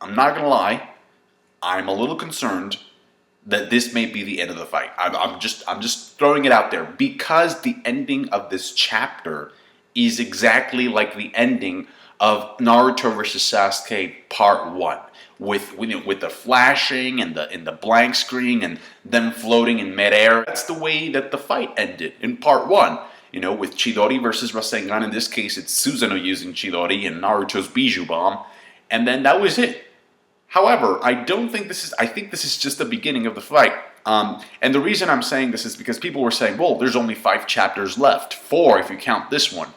I'm not gonna lie, I'm a little concerned that this may be the end of the fight. I'm just throwing it out there because the ending of this chapter is exactly like the ending of Naruto vs Sasuke Part 1, with the flashing and the blank screen and them floating in midair. That's the way that the fight ended in Part 1. You know, with Chidori versus Rasengan. In this case, it's Susanoo using Chidori and Naruto's Bijou Bomb, and then that was it. However, I think this is just the beginning of the fight. And the reason I'm saying this is because people were saying, well, there's only 5 chapters left. 4 if you count this one.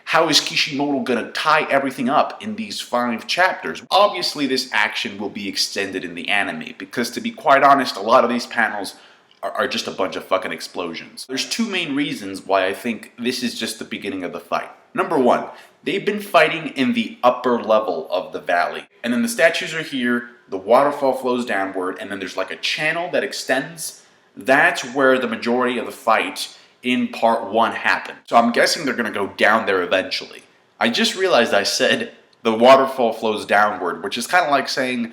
How is Kishimoto going to tie everything up in these 5 chapters? Obviously, this action will be extended in the anime, because to be quite honest, a lot of these panels are just a bunch of fucking explosions. There's 2 main reasons why I think this is just the beginning of the fight. Number 1, they've been fighting in the upper level of the valley. And then the statues are here, the waterfall flows downward, and then there's like a channel that extends. That's where the majority of the fight in Part 1 happened. So I'm guessing they're going to go down there eventually. I just realized I said the waterfall flows downward, which is kind of like saying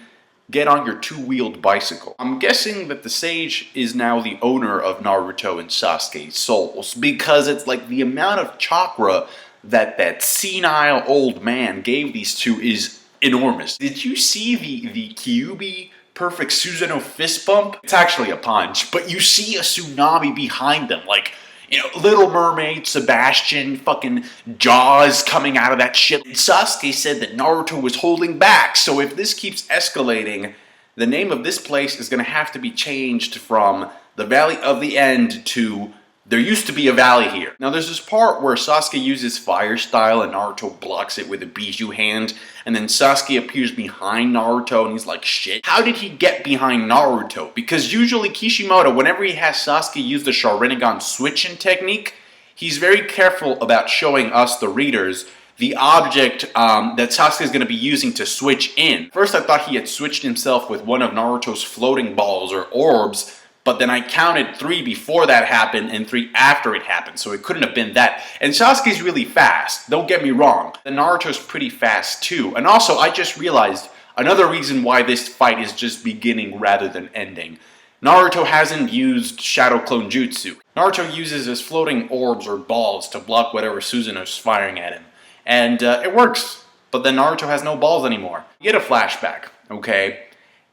get on your 2-wheeled bicycle. I'm guessing that the sage is now the owner of Naruto and Sasuke's souls, because it's like the amount of chakra that senile old man gave these two is enormous. Did you see the Kyuubi perfect Susanoo fist bump? It's actually a punch, but you see a tsunami behind them, like, you know, Little Mermaid, Sebastian, fucking Jaws coming out of that shit. Sasuke said that Naruto was holding back, so if this keeps escalating, the name of this place is going to have to be changed from the Valley of the End to there used to be a valley here. Now there's this part where Sasuke uses fire style and Naruto blocks it with a Bijou hand, and then Sasuke appears behind Naruto and he's like, shit, how did he get behind Naruto? Because usually Kishimoto, whenever he has Sasuke use the Sharingan switching technique, he's very careful about showing us, the readers, the object that Sasuke is going to be using to switch in. First I thought he had switched himself with one of Naruto's floating balls or orbs, but then I counted 3 before that happened and 3 after it happened, so it couldn't have been that. And Sasuke's really fast, don't get me wrong. And Naruto's pretty fast too. And also, I just realized another reason why this fight is just beginning rather than ending. Naruto hasn't used Shadow Clone Jutsu. Naruto uses his floating orbs or balls to block whatever Susanoo's firing at him. And it works, but then Naruto has no balls anymore. You get a flashback, okay?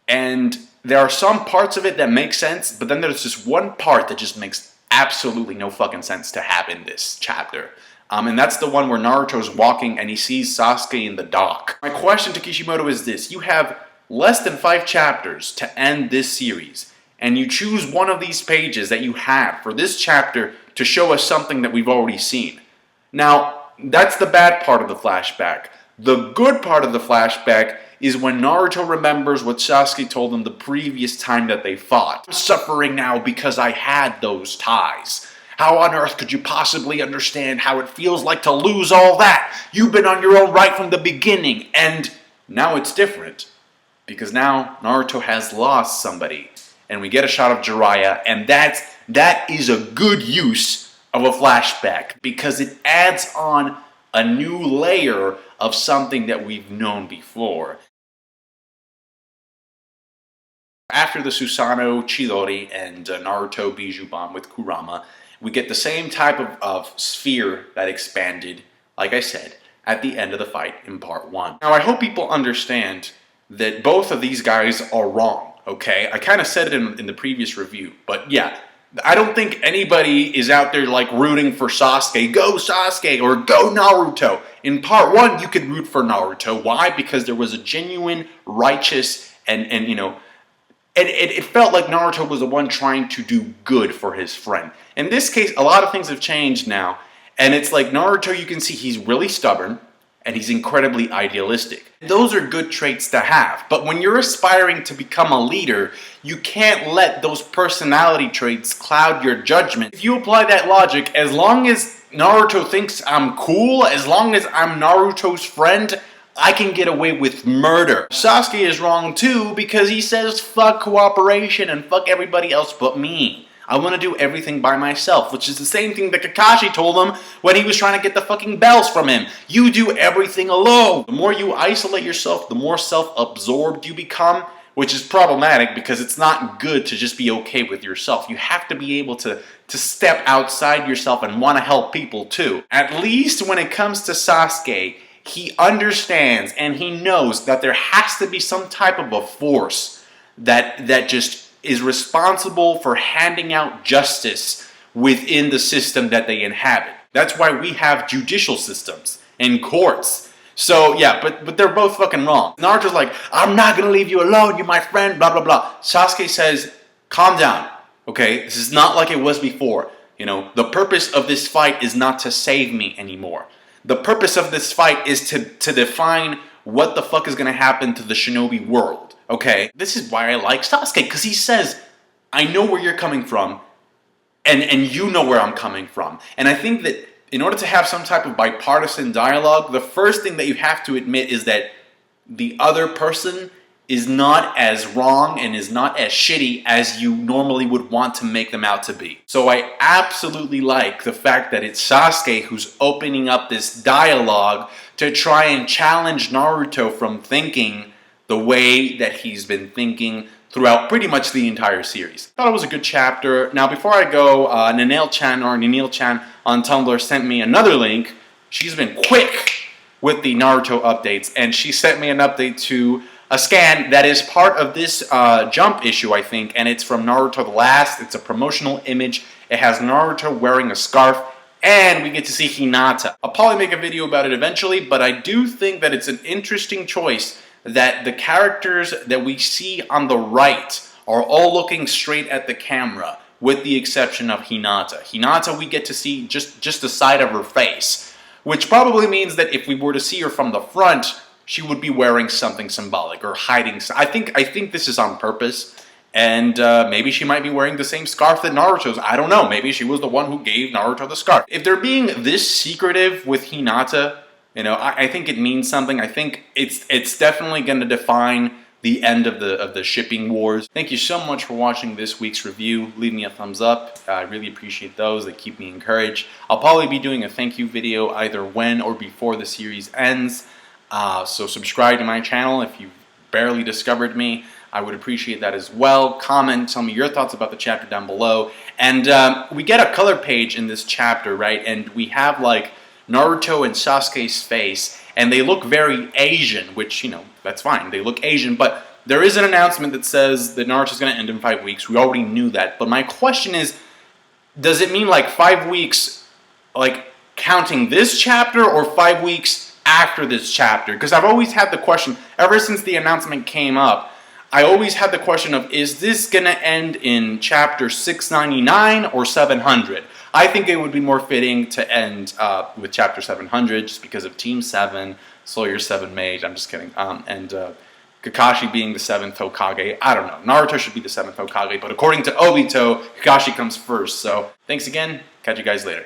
And there are some parts of it that make sense, but then there's just one part that just makes absolutely no fucking sense to have in this chapter. And that's the one where Naruto's walking and he sees Sasuke in the dock. My question to Kishimoto is this: you have less than 5 chapters to end this series, and you choose one of these pages that you have for this chapter to show us something that we've already seen. Now, that's the bad part of the flashback. The good part of the flashback is when Naruto remembers what Sasuke told him the previous time that they fought. I'm suffering now because I had those ties. How on earth could you possibly understand how it feels like to lose all that? You've been on your own right from the beginning, and now it's different. Because now Naruto has lost somebody, and we get a shot of Jiraiya, and that is a good use of a flashback, because it adds on a new layer of something that we've known before. After the Susanoo, Chidori, and Naruto Bijou Bomb with Kurama, we get the same type of sphere that expanded, like I said, at the end of the fight in Part 1. Now, I hope people understand that both of these guys are wrong, okay? I kind of said it in the previous review, but yeah, I don't think anybody is out there like rooting for Sasuke, go Sasuke, or go Naruto. In Part 1, you could root for Naruto. Why? Because there was a genuine, righteous, and you know, it felt like Naruto was the one trying to do good for his friend. In this case, a lot of things have changed now, and it's like Naruto, you can see he's really stubborn, and he's incredibly idealistic. Those are good traits to have, but when you're aspiring to become a leader, you can't let those personality traits cloud your judgment. If you apply that logic, as long as Naruto thinks I'm cool, as long as I'm Naruto's friend, I can get away with murder. Sasuke is wrong too, because he says fuck cooperation and fuck everybody else but me. I want to do everything by myself, which is the same thing that Kakashi told him when he was trying to get the fucking bells from him. You do everything alone. The more you isolate yourself, the more self-absorbed you become, which is problematic because it's not good to just be okay with yourself. You have to be able to step outside yourself and want to help people too. At least when it comes to Sasuke, he understands and he knows that there has to be some type of a force that just is responsible for handing out justice within the system that they inhabit. That's why we have judicial systems and courts. So yeah, but they're both fucking wrong. Naruto's like, I'm not gonna leave you alone, you're my friend, blah blah blah. Sasuke says, calm down, okay? This is not like it was before. You know, the purpose of this fight is not to save me anymore. The purpose of this fight is to define what the fuck is gonna happen to the shinobi world, okay? This is why I like Sasuke, because he says, I know where you're coming from, and you know where I'm coming from. And I think that in order to have some type of bipartisan dialogue, the first thing that you have to admit is that the other person is not as wrong and is not as shitty as you normally would want to make them out to be. So I absolutely like the fact that it's Sasuke who's opening up this dialogue to try and challenge Naruto from thinking the way that he's been thinking throughout pretty much the entire series. Thought it was a good chapter. Now before I go, Nanel-chan or Nanil-chan on Tumblr sent me another link. She's been quick with the Naruto updates, and she sent me an update to a scan that is part of this Jump issue, I think, and it's from Naruto the Last. It's a promotional image. It has Naruto wearing a scarf, and we get to see Hinata. I'll probably make a video about it eventually, but I do think that it's an interesting choice that the characters that we see on the right are all looking straight at the camera, with the exception of Hinata. Hinata, we get to see just the side of her face, which probably means that if we were to see her from the front, she would be wearing something symbolic or hiding. I think this is on purpose, and maybe she might be wearing the same scarf that Naruto's. I don't know. Maybe she was the one who gave Naruto the scarf. If they're being this secretive with Hinata, you know, I think it means something. I think it's definitely going to define the end of the shipping wars. Thank you so much for watching this week's review. Leave me a thumbs up. I really appreciate those. They keep me encouraged. I'll probably be doing a thank you video either when or before the series ends. So subscribe to my channel if you've barely discovered me. I would appreciate that as well. Comment, tell me your thoughts about the chapter down below. And we get a color page in this chapter, right? And we have like Naruto and Sasuke's face, and they look very Asian, which, you know, that's fine. They look Asian, but there is an announcement that says that Naruto's going to end in 5 weeks. We already knew that. But my question is, does it mean like 5 weeks, like counting this chapter, or 5 weeks after this chapter? Because I've always had the question, ever since the announcement came up, I always had the question of, is this going to end in chapter 699 or 700? I think it would be more fitting to end with chapter 700 just because of Team 7, Sawyer's 7 Mage, I'm just kidding, and Kakashi being the 7th Hokage. I don't know. Naruto should be the 7th Hokage, but according to Obito, Kakashi comes first. So thanks again. Catch you guys later.